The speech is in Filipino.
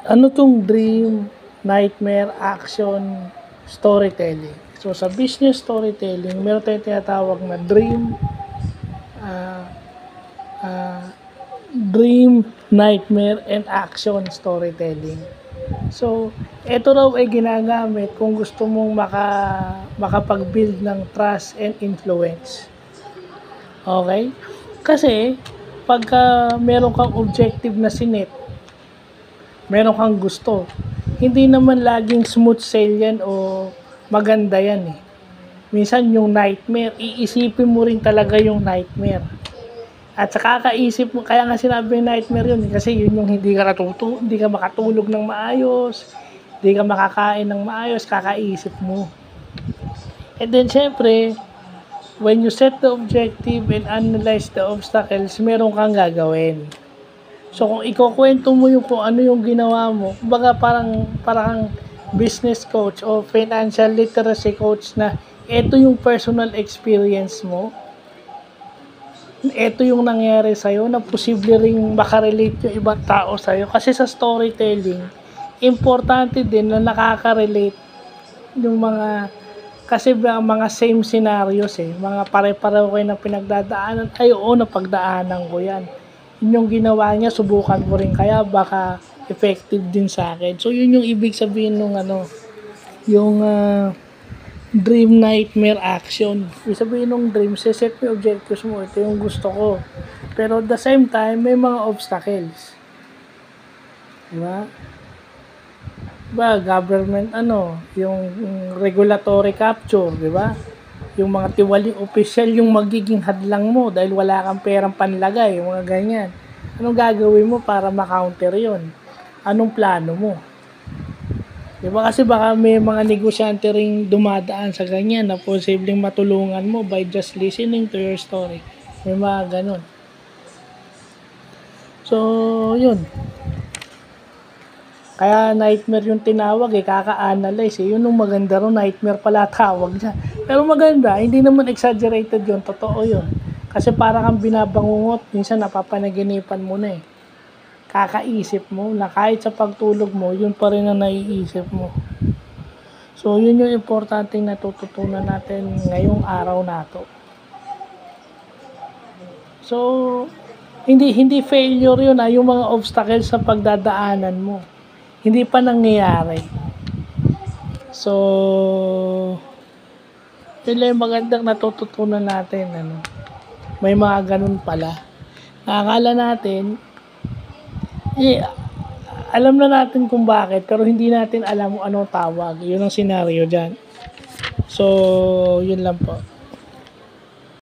Ano 'tong dream, nightmare, action, storytelling? So, sa business storytelling, meron tayong tinatawag na dream, ah, ah, dream, nightmare, and action storytelling. So, eto raw ay ginagamit kung gusto mong makapag-build ng trust and influence. Okay? Kasi, pagka meron kang objective na sinet, meron kang gusto, hindi naman laging smooth sail yan o maganda yan eh. Minsan yung nightmare, iisipin mo rin talaga yung nightmare. At sa kakaisip mo, kaya nga sinabi yung nightmare yun, kasi yun yung hindi ka makatulog ng maayos, hindi ka makakain ng maayos, kakaisip mo. And then syempre, when you set the objective and analyze the obstacles, meron kang gagawin. So kung ikukwento mo yung kung ano yung ginawa mo, kumbaga parang business coach o financial literacy coach na ito yung personal experience mo, ito yung nangyari sa'yo na posible ring makarelate yung ibang tao sa'yo. Kasi sa storytelling, importante din na nakaka-relate yung kasi mga same scenarios eh, mga pare-pareho kayo ng pinagdadaanan, ay oo, napagdaanan ko yan. Yun yung ginawa niya, subukan ko rin kaya baka effective din sa akin. So yun yung ibig sabihin nung yung dream, nightmare, action. Ibig sabihin nung dream, set mo yung objectives mo, ito yung gusto ko. Pero at the same time, may mga obstacles. Diba? Diba, government yung regulatory capture, diba? Yung mga tiwaling official yung magiging hadlang mo dahil wala kang perang panlagay, mga ganyan. Anong gagawin mo para ma-counter yun? Anong plano mo? Diba kasi baka may mga negosyante ring dumadaan sa ganyan na posibleng matulungan mo by just listening to your story. May mga ganun. So, yun. Kaya nightmare yung tinawag kaka-analyze Yun yung maganda ro, nightmare pala tawag niya. Pero maganda, hindi naman exaggerated yun, totoo yun. Kasi para kang binabangungot, minsan napapanaginipan mo na eh. Kakaisip mo na kahit sa pagtulog mo, yun pa rin ang naiisip mo. So, yun yung importanteng natututunan natin ngayong araw na to. So, hindi failure yun yung mga obstacles sa pagdadaanan mo. Hindi pa nangyayari. So, yun lang yung magandang natututunan natin. May mga ganun pala. Nakakala natin, alam na natin kung bakit, pero hindi natin alam kung anong tawag. Yun ang scenario dyan. So, yun lang po.